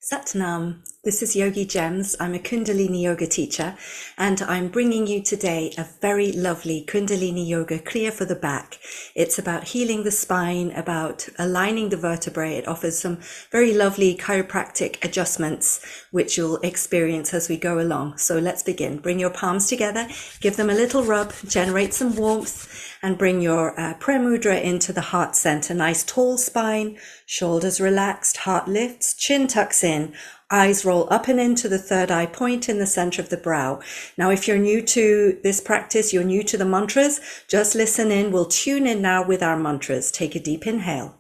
Satnam, this is Yogigems. I'm a Kundalini yoga teacher, and I'm bringing you today a very lovely Kundalini yoga kriya for the back. It's about healing the spine, about aligning the vertebrae. It offers some very lovely chiropractic adjustments, which you'll experience as we go along. So let's begin. Bring your palms together, give them a little rub, generate some warmth, and bring your prayer mudra into the heart center. Nice tall spine, shoulders relaxed, heart lifts, chin tucks in, eyes roll up and into the third eye point in the center of the brow. Now, if you're new to this practice, you're new to the mantras, just listen in. We'll tune in now with our mantras. Take a deep inhale.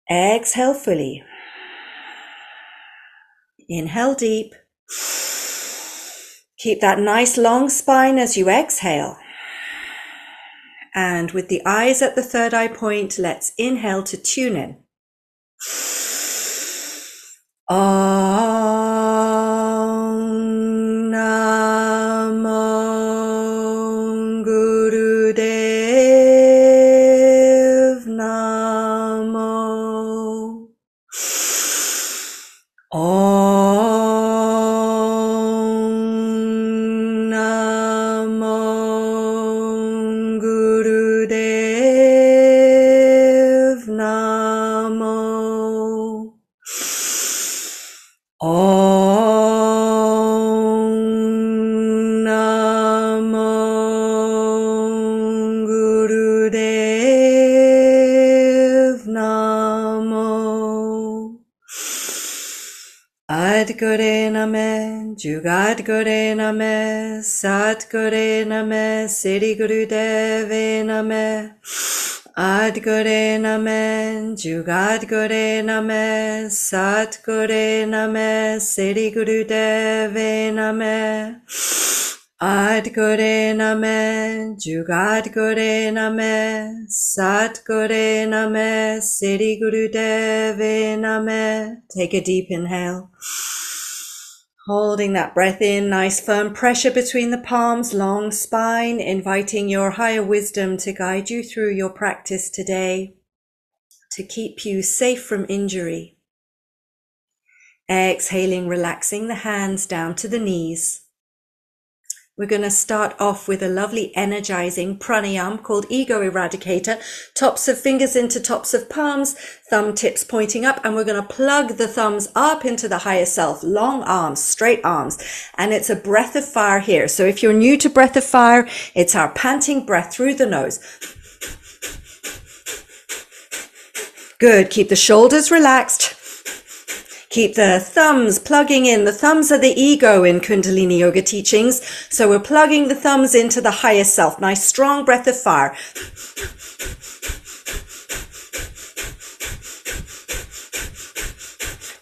Exhale fully. Inhale deep. Keep that nice long spine as you exhale. And with the eyes at the third eye point, let's inhale to tune in. Om Namo Gurudev Namo. Om Namo Gurudev Namo. Om Namo Gurudev Namo. Adgore Name, Jugadgore Name, Satgore Name, Siddhi Gurudeve Name. Adgore Name, Jugadgore Name, Satgore Name, Siddhi Gurudeve Name. Adgore Name, Jugadgore Name, Satgore Name, Siddhi Gurudeve Name. Take a deep inhale. Holding that breath in, nice firm pressure between the palms, long spine, inviting your higher wisdom to guide you through your practice today, to keep you safe from injury. Exhaling, relaxing the hands down to the knees. We're going to start off with a lovely energizing pranayam called Ego Eradicator. Tops of fingers into tops of palms, thumb tips pointing up, and we're going to plug the thumbs up into the higher self. Long arms, straight arms. And it's a breath of fire here. So if you're new to breath of fire, it's our panting breath through the nose. Good. Keep the shoulders relaxed. Keep the thumbs plugging in. The thumbs are the ego in Kundalini yoga teachings. So we're plugging the thumbs into the highest self. Nice strong breath of fire.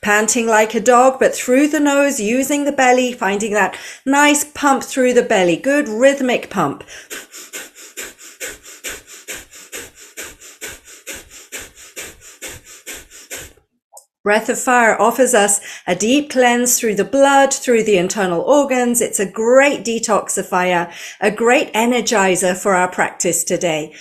Panting like a dog, but through the nose, using the belly, finding that nice pump through the belly. Good rhythmic pump. Breath of fire offers us a deep cleanse through the blood, through the internal organs. It's a great detoxifier, a great energizer for our practice today.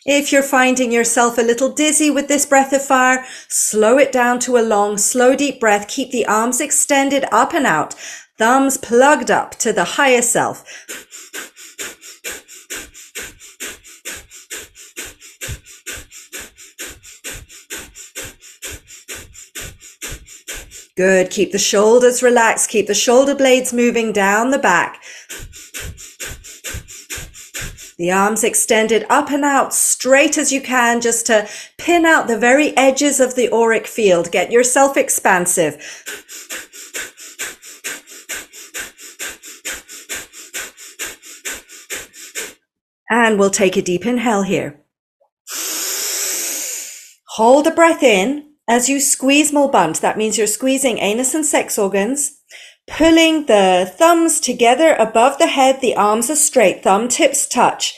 If you're finding yourself a little dizzy with this breath of fire, slow it down to a long, slow, deep breath. Keep the arms extended up and out, thumbs plugged up to the higher self. Good. Keep the shoulders relaxed. Keep the shoulder blades moving down the back. The arms extended up and out, straight as you can, just to pin out the very edges of the auric field. Get yourself expansive. And we'll take a deep inhale here. Hold the breath in. As you squeeze Mulband, that means you're squeezing anus and sex organs, pulling the thumbs together above the head. The arms are straight, thumb tips touch.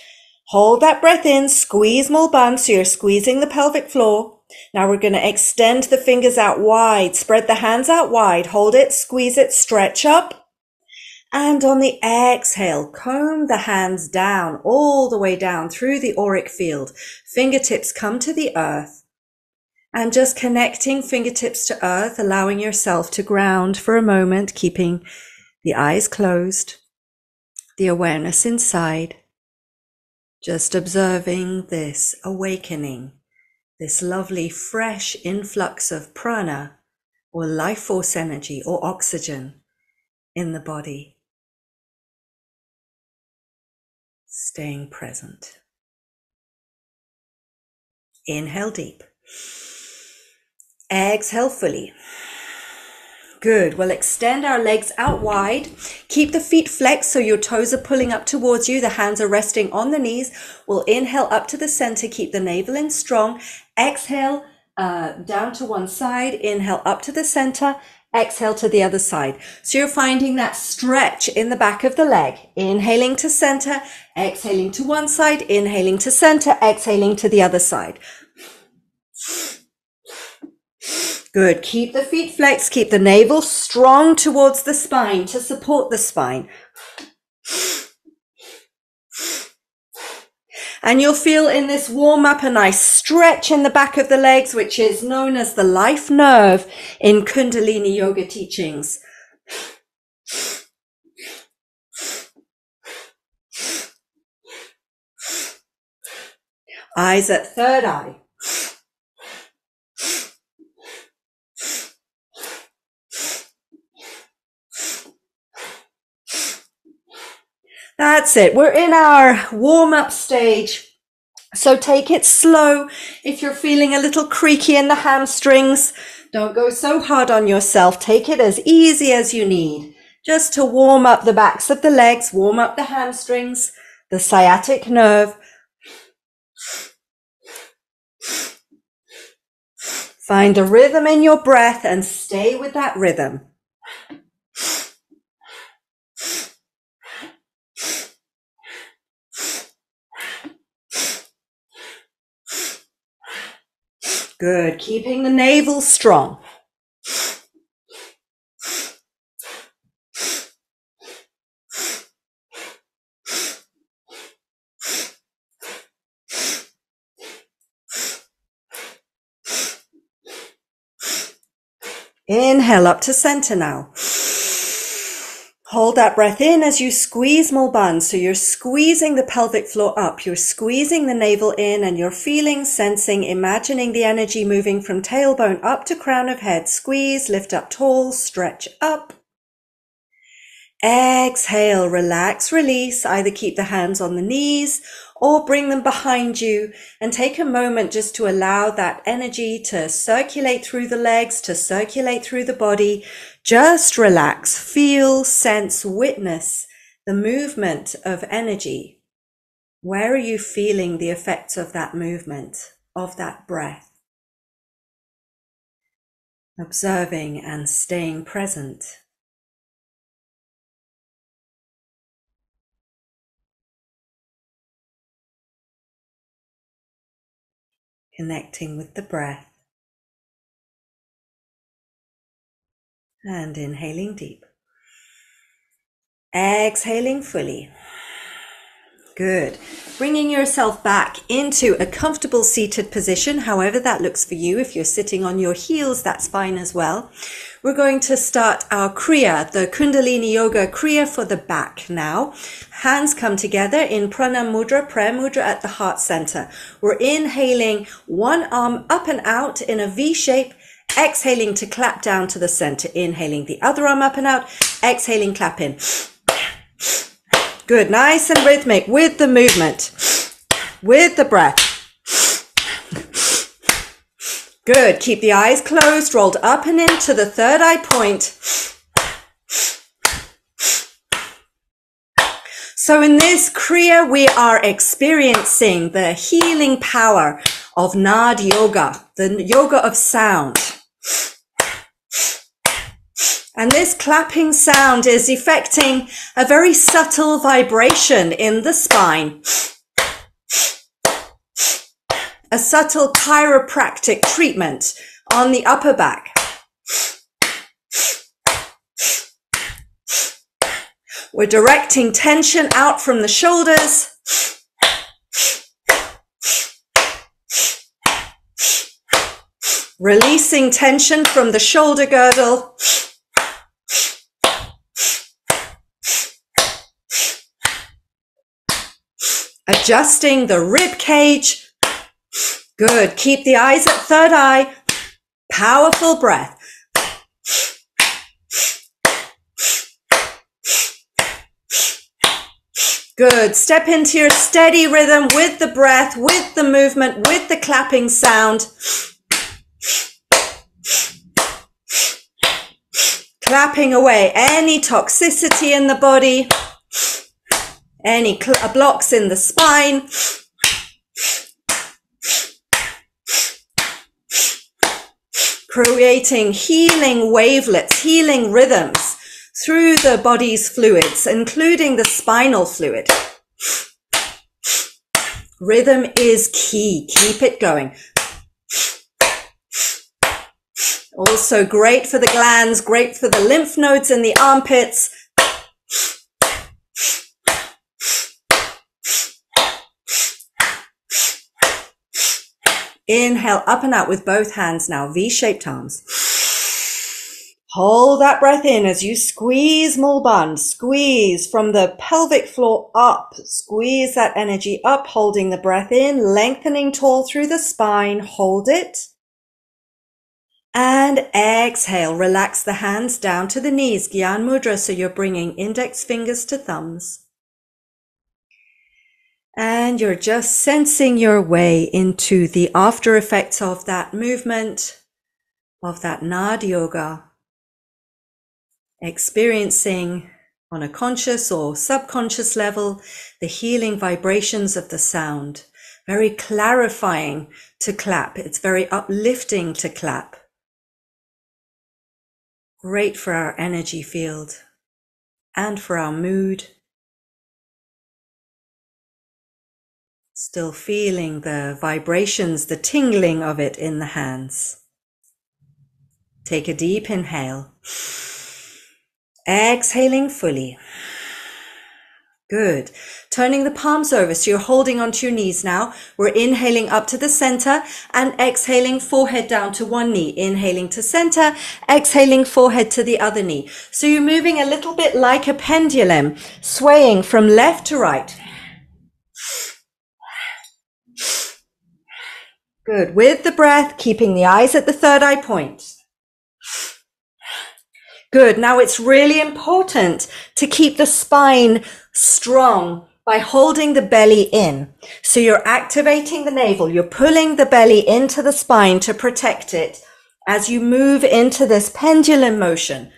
Hold that breath in, squeeze Mulband, so you're squeezing the pelvic floor. Now we're going to extend the fingers out wide, spread the hands out wide, hold it, squeeze it, stretch up. And on the exhale, comb the hands down, all the way down through the auric field. Fingertips come to the earth. And just connecting fingertips to earth, allowing yourself to ground for a moment, keeping the eyes closed, the awareness inside. Just observing this awakening, this lovely fresh influx of prana or life force energy or oxygen in the body. Staying present. Inhale deep. Exhale fully. Good. We'll extend our legs out wide. Keep the feet flexed so your toes are pulling up towards you. The hands are resting on the knees. We'll inhale up to the center. Keep the navel in strong. Exhale down to one side. Inhale up to the center. Exhale to the other side. So you're finding that stretch in the back of the leg. Inhaling to center, exhaling to one side, inhaling to center, exhaling to the other side. Good. Keep the feet flexed. Keep the navel strong towards the spine to support the spine. And you'll feel in this warm up a nice stretch in the back of the legs, which is known as the life nerve in Kundalini yoga teachings. Eyes at third eye. That's it. We're in our warm-up stage. So take it slow. If you're feeling a little creaky in the hamstrings, don't go so hard on yourself. Take it as easy as you need. Just to warm up the backs of the legs, warm up the hamstrings, the sciatic nerve. Find the rhythm in your breath and stay with that rhythm. Good. Keeping the navel strong. Inhale up to center now. Hold that breath in as you squeeze Mulban. So you're squeezing the pelvic floor up. You're squeezing the navel in and you're feeling, sensing, imagining the energy moving from tailbone up to crown of head. Squeeze, lift up tall, stretch up. Exhale, relax, release. Either keep the hands on the knees or bring them behind you and take a moment just to allow that energy to circulate through the legs, to circulate through the body. Just relax, feel, sense, witness the movement of energy. Where are you feeling the effects of that movement, of that breath? Observing and staying present. Connecting with the breath. And inhaling deep. Exhaling fully. Good. Bringing yourself back into a comfortable seated position, however that looks for you. If you're sitting on your heels, that's fine as well. We're going to start our kriya, the Kundalini Yoga kriya for the back now. Hands come together in Pranam Mudra, prayer mudra at the heart center. We're inhaling one arm up and out in a V shape, exhaling to clap down to the center. Inhaling the other arm up and out, exhaling, clap in. Good, nice and rhythmic with the movement, with the breath. Good, keep the eyes closed, rolled up and into the third eye point. So in this kriya, we are experiencing the healing power of naad yoga, the yoga of sound. And this clapping sound is effecting a very subtle vibration in the spine. A subtle chiropractic treatment on the upper back. We're directing tension out from the shoulders. Releasing tension from the shoulder girdle. Adjusting the rib cage. Good. Keep the eyes at third eye. Powerful breath. Good. Step into your steady rhythm with the breath, with the movement, with the clapping sound. Clapping away any toxicity in the body, any blocks in the spine. Creating healing wavelets, healing rhythms through the body's fluids, including the spinal fluid. Rhythm is key. Keep it going. Also great for the glands, great for the lymph nodes in the armpits. Inhale up and out with both hands now, V-shaped arms. Hold that breath in as you squeeze Mulband, squeeze from the pelvic floor up, squeeze that energy up, holding the breath in, lengthening tall through the spine, hold it. And exhale, relax the hands down to the knees, Gyan Mudra, so you're bringing index fingers to thumbs. And you're just sensing your way into the after effects of that movement, of that naad yoga. Experiencing on a conscious or subconscious level, the healing vibrations of the sound. Very clarifying to clap. It's very uplifting to clap. Great for our energy field and for our mood. Still feeling the vibrations, the tingling of it in the hands. Take a deep inhale. Exhaling fully. Good. Turning the palms over, so you're holding onto your knees now. We're inhaling up to the center and exhaling forehead down to one knee. Inhaling to center, exhaling forehead to the other knee. So you're moving a little bit like a pendulum, swaying from left to right. Good. With the breath, keeping the eyes at the third eye point. Good. Now it's really important to keep the spine strong by holding the belly in. So you're activating the navel. You're pulling the belly into the spine to protect it as you move into this pendulum motion.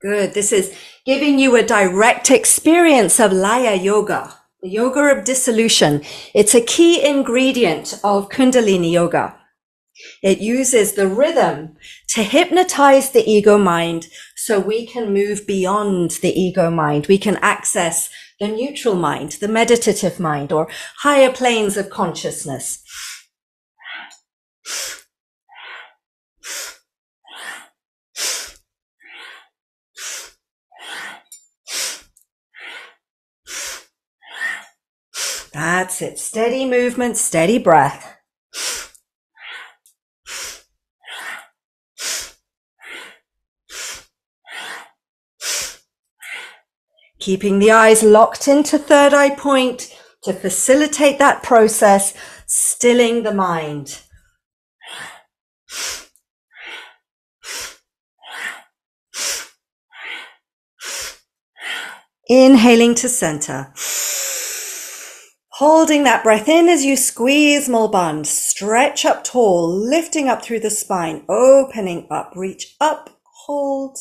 Good. This is giving you a direct experience of Laya Yoga, the yoga of dissolution. It's a key ingredient of Kundalini Yoga. It uses the rhythm to hypnotize the ego mind so we can move beyond the ego mind. We can access the neutral mind, the meditative mind, or higher planes of consciousness. That's it. Steady movement, steady breath. Keeping the eyes locked into third eye point to facilitate that process, stilling the mind. Inhaling to center. Holding that breath in as you squeeze Mulband, stretch up tall, lifting up through the spine, opening up, reach up, hold,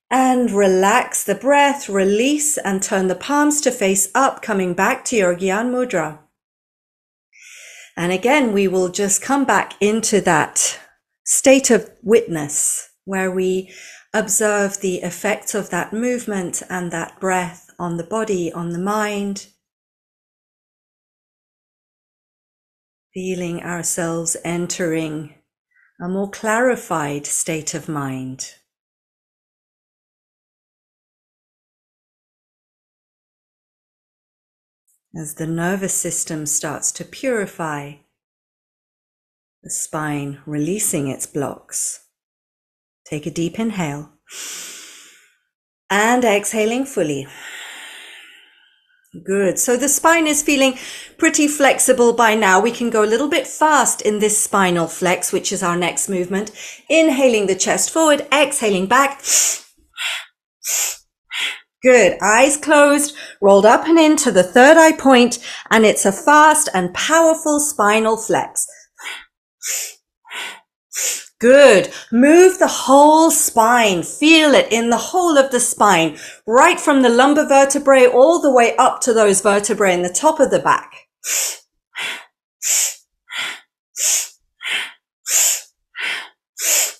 and relax the breath, release, and turn the palms to face up, coming back to your Gyan Mudra. And again, we will just come back into that state of witness where we observe the effects of that movement and that breath on the body, on the mind. Feeling ourselves entering a more clarified state of mind. As the nervous system starts to purify, the spine releasing its blocks. Take a deep inhale and exhaling fully. Good. So the spine is feeling pretty flexible by now. We can go a little bit fast in this spinal flex, which is our next movement. Inhaling the chest forward, exhaling back. Good. Eyes closed, rolled up and into the third eye point, and it's a fast and powerful spinal flex. Good. Move the whole spine. Feel it in the whole of the spine, right from the lumbar vertebrae all the way up to those vertebrae in the top of the back.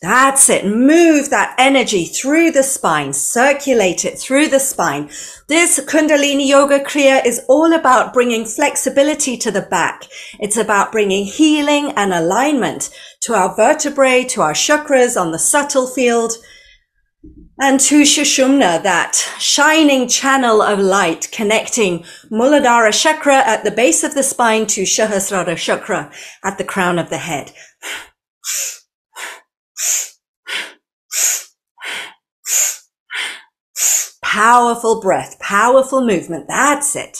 That's it. Move that energy through the spine. Circulate it through the spine. This Kundalini Yoga Kriya is all about bringing flexibility to the back. It's about bringing healing and alignment to our vertebrae, to our chakras on the subtle field, and to Sushumna, that shining channel of light connecting Muladhara chakra at the base of the spine to Sahasrara chakra at the crown of the head. Powerful breath, powerful movement. That's it.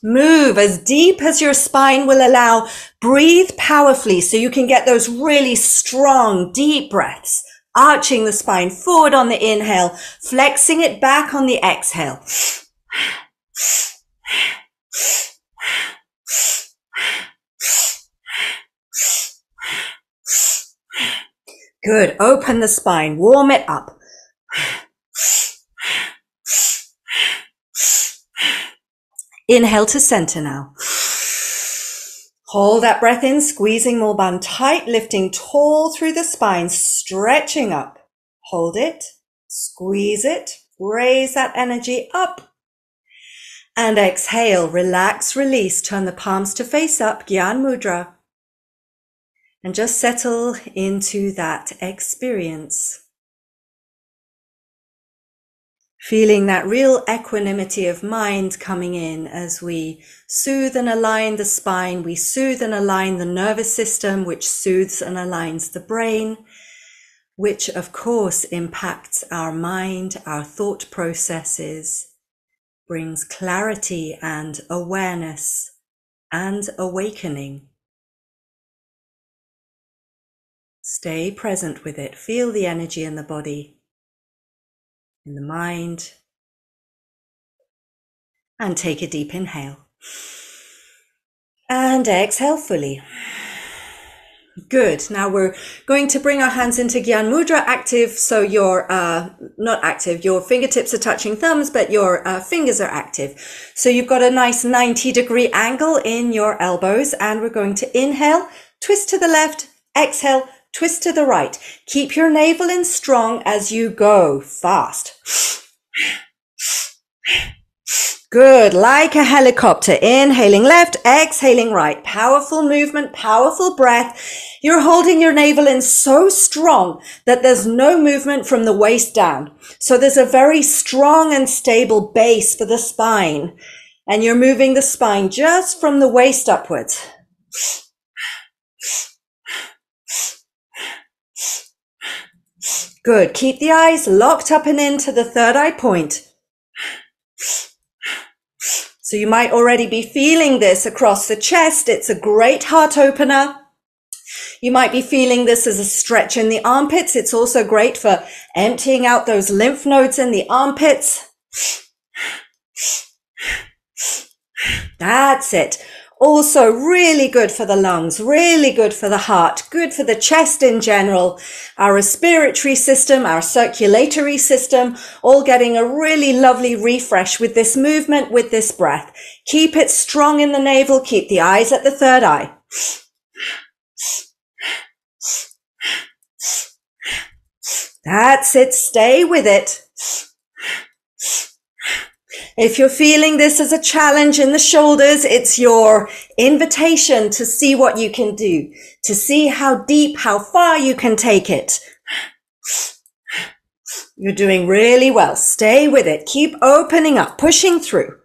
Move as deep as your spine will allow. Breathe powerfully so you can get those really strong, deep breaths. Arching the spine forward on the inhale, flexing it back on the exhale. Good. Open the spine. Warm it up. Inhale to center now. Hold that breath in, squeezing Mulban tight, lifting tall through the spine, stretching up. Hold it. Squeeze it. Raise that energy up. And exhale. Relax, release. Turn the palms to face up. Gyan Mudra. And just settle into that experience. Feeling that real equanimity of mind coming in as we soothe and align the spine. We soothe and align the nervous system, which soothes and aligns the brain, which of course impacts our mind, our thought processes, brings clarity and awareness and awakening. Stay present with it. Feel the energy in the body, in the mind, and take a deep inhale. And exhale fully. Good. Now we're going to bring our hands into Gyan Mudra active. So you're not active, your fingertips are touching thumbs, but your fingers are active. So you've got a nice 90-degree angle in your elbows, and we're going to inhale, twist to the left, exhale, twist to the right. Keep your navel in strong as you go. Fast. Good. Like a helicopter. Inhaling left, exhaling right. Powerful movement, powerful breath. You're holding your navel in so strong that there's no movement from the waist down. So there's a very strong and stable base for the spine. And you're moving the spine just from the waist upwards. Good. Keep the eyes locked up and into the third eye point. So you might already be feeling this across the chest. It's a great heart opener. You might be feeling this as a stretch in the armpits. It's also great for emptying out those lymph nodes in the armpits. That's it. Also really good for the lungs, really good for the heart, good for the chest in general, our respiratory system, our circulatory system, all getting a really lovely refresh with this movement, with this breath. Keep it strong in the navel, keep the eyes at the third eye. That's it, stay with it. If you're feeling this as a challenge in the shoulders, it's your invitation to see what you can do, to see how deep, how far you can take it. You're doing really well. Stay with it. Keep opening up, pushing through.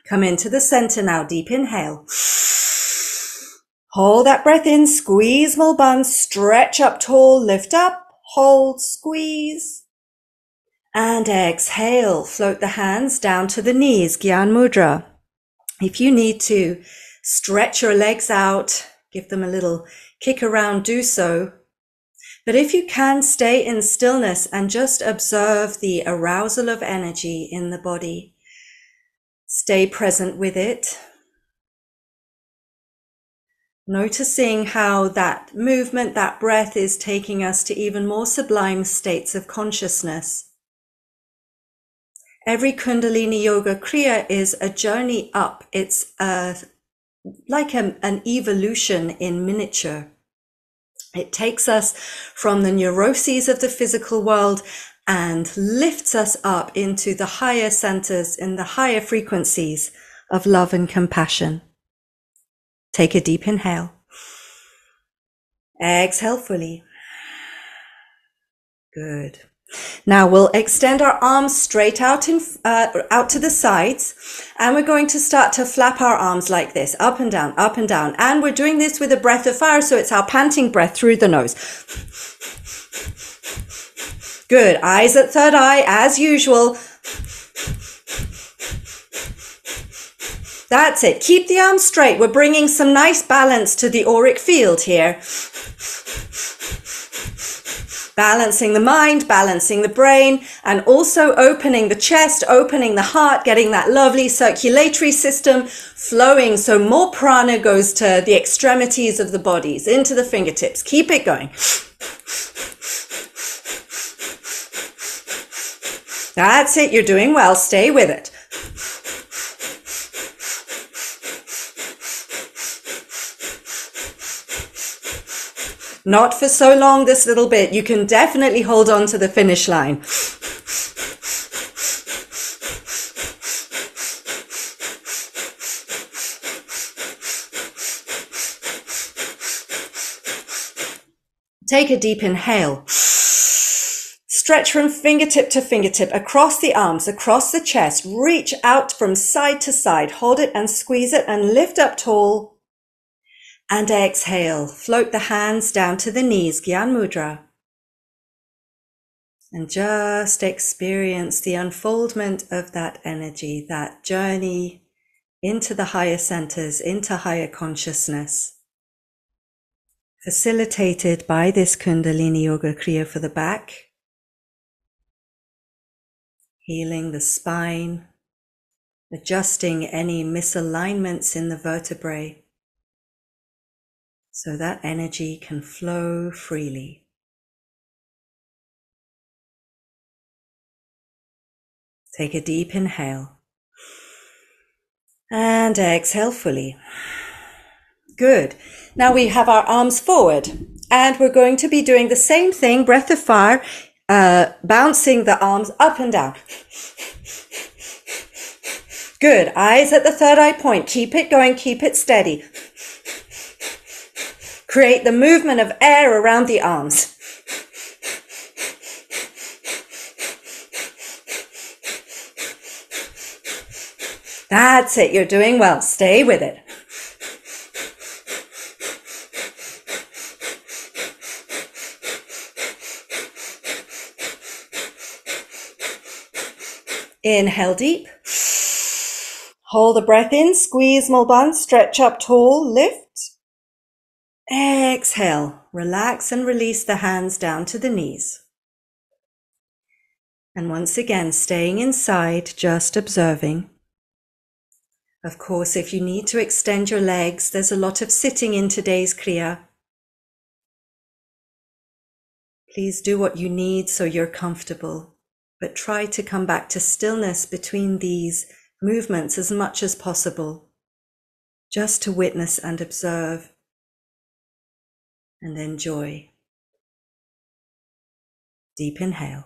Come into the center now. Deep inhale. Hold that breath in. Squeeze small bum. Stretch up tall. Lift up. Hold. Squeeze. And exhale. Float the hands down to the knees. Gyan Mudra. If you need to stretch your legs out, give them a little kick around, do so. But if you can, stay in stillness and just observe the arousal of energy in the body. Stay present with it. Noticing how that movement, that breath is taking us to even more sublime states of consciousness. Every Kundalini Yoga Kriya is a journey up. It's like an evolution in miniature. It takes us from the neuroses of the physical world and lifts us up into the higher centers, in the higher frequencies of love and compassion. Take a deep inhale. Exhale fully. Good. Now we'll extend our arms straight out out to the sides, and we're going to start to flap our arms like this, up and down, up and down. And we're doing this with a breath of fire, so it's our panting breath through the nose. Good. Eyes at third eye, as usual. That's it. Keep the arms straight. We're bringing some nice balance to the auric field here. Balancing the mind, balancing the brain, and also opening the chest, opening the heart, getting that lovely circulatory system flowing so more prana goes to the extremities of the bodies, into the fingertips. Keep it going. That's it. You're doing well. Stay with it. Not for so long, this little bit. You can definitely hold on to the finish line. Take a deep inhale. Stretch from fingertip to fingertip, across the arms, across the chest. Reach out from side to side. Hold it and squeeze it and lift up tall. And exhale. Float the hands down to the knees, Gyan Mudra. And just experience the unfoldment of that energy, that journey into the higher centers, into higher consciousness. Facilitated by this Kundalini Yoga Kriya for the back. Healing the spine, adjusting any misalignments in the vertebrae, so that energy can flow freely. Take a deep inhale and exhale fully. Good. Now we have our arms forward and we're going to be doing the same thing, breath of fire, bouncing the arms up and down. Good. Eyes at the third eye point. Keep it going. Keep it steady. Create the movement of air around the arms. That's it. You're doing well. Stay with it. Inhale deep. Hold the breath in. Squeeze small bun. Stretch up tall. Lift. Exhale, relax and release the hands down to the knees. And once again, staying inside, just observing. Of course, if you need to extend your legs, there's a lot of sitting in today's Kriya. Please do what you need so you're comfortable, but try to come back to stillness between these movements as much as possible, just to witness and observe. And enjoy. Deep inhale.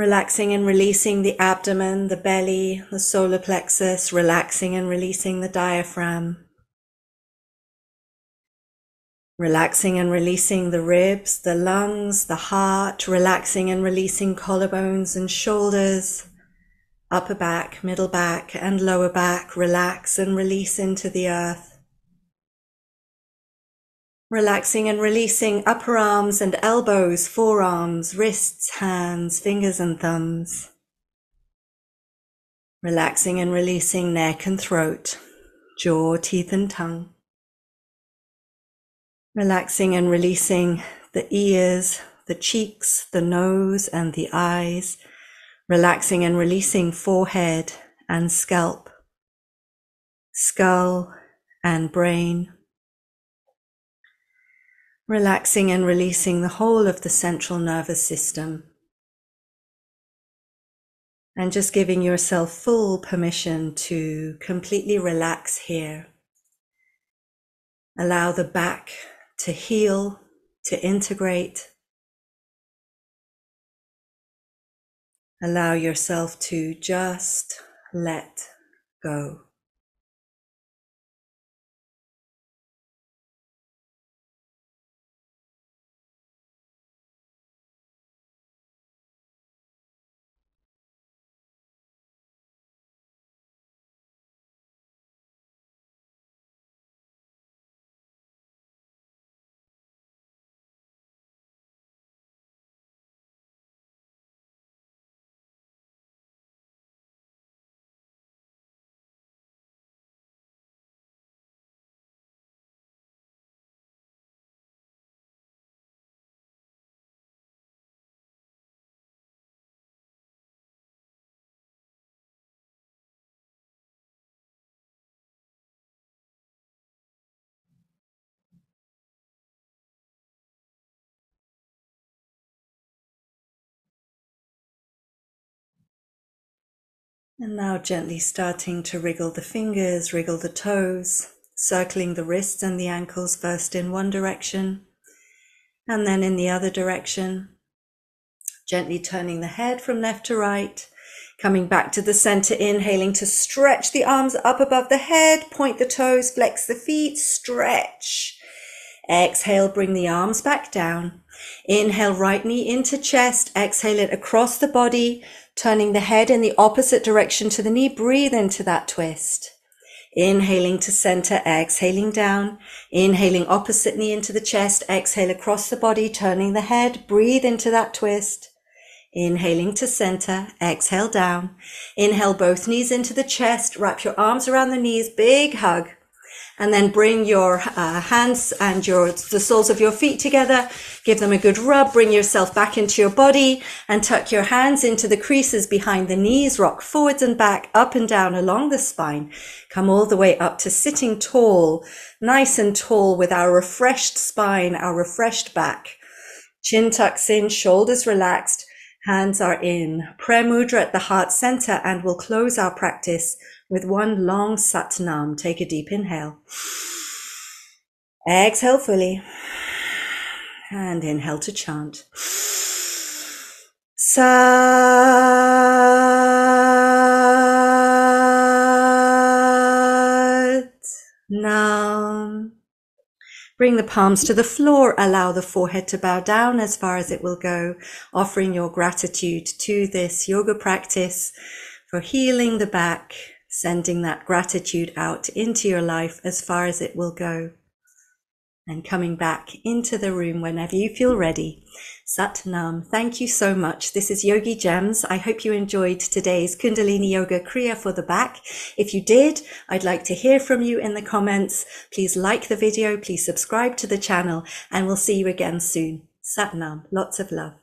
Relaxing and releasing the abdomen, the belly, the solar plexus, relaxing and releasing the diaphragm. Relaxing and releasing the ribs, the lungs, the heart, relaxing and releasing collarbones and shoulders, upper back, middle back, and lower back. Relax and release into the earth. Relaxing and releasing upper arms and elbows, forearms, wrists, hands, fingers and thumbs. Relaxing and releasing neck and throat, jaw, teeth and tongue. Relaxing and releasing the ears, the cheeks, the nose and the eyes. Relaxing and releasing forehead and scalp, skull and brain. Relaxing and releasing the whole of the central nervous system. And just giving yourself full permission to completely relax here. Allow the back to heal, to integrate. Allow yourself to just let go. And now gently starting to wriggle the fingers, wriggle the toes, circling the wrists and the ankles first in one direction and then in the other direction. Gently turning the head from left to right, coming back to the center, inhaling to stretch the arms up above the head, point the toes, flex the feet, stretch. Exhale, bring the arms back down. Inhale, right knee into chest, exhale it across the body, turning the head in the opposite direction to the knee. Breathe into that twist. Inhaling to center, exhaling down. Inhaling opposite knee into the chest, exhale across the body, turning the head. Breathe into that twist. Inhaling to center, exhale down. Inhale both knees into the chest, wrap your arms around the knees, big hug. And then bring your hands and the soles of your feet together. Give them a good rub. Bring yourself back into your body and tuck your hands into the creases behind the knees. Rock forwards and back, up and down along the spine. Come all the way up to sitting tall, nice and tall with our refreshed spine, our refreshed back. Chin tucks in, shoulders relaxed, hands are in. Prayer mudra at the heart center, and we'll close our practice with one long Sat Nam. Take a deep inhale. Exhale fully. And inhale to chant. Sat Nam. Bring the palms to the floor. Allow the forehead to bow down as far as it will go, offering your gratitude to this yoga practice for healing the back, sending that gratitude out into your life as far as it will go, and coming back into the room whenever you feel ready. Sat Nam. Thank you so much. This is Yogigems. I hope you enjoyed today's Kundalini Yoga Kriya for the back. If you did, I'd like to hear from you in the comments. Please like the video, please subscribe to the channel, and we'll see you again soon. Sat Nam. Lots of love.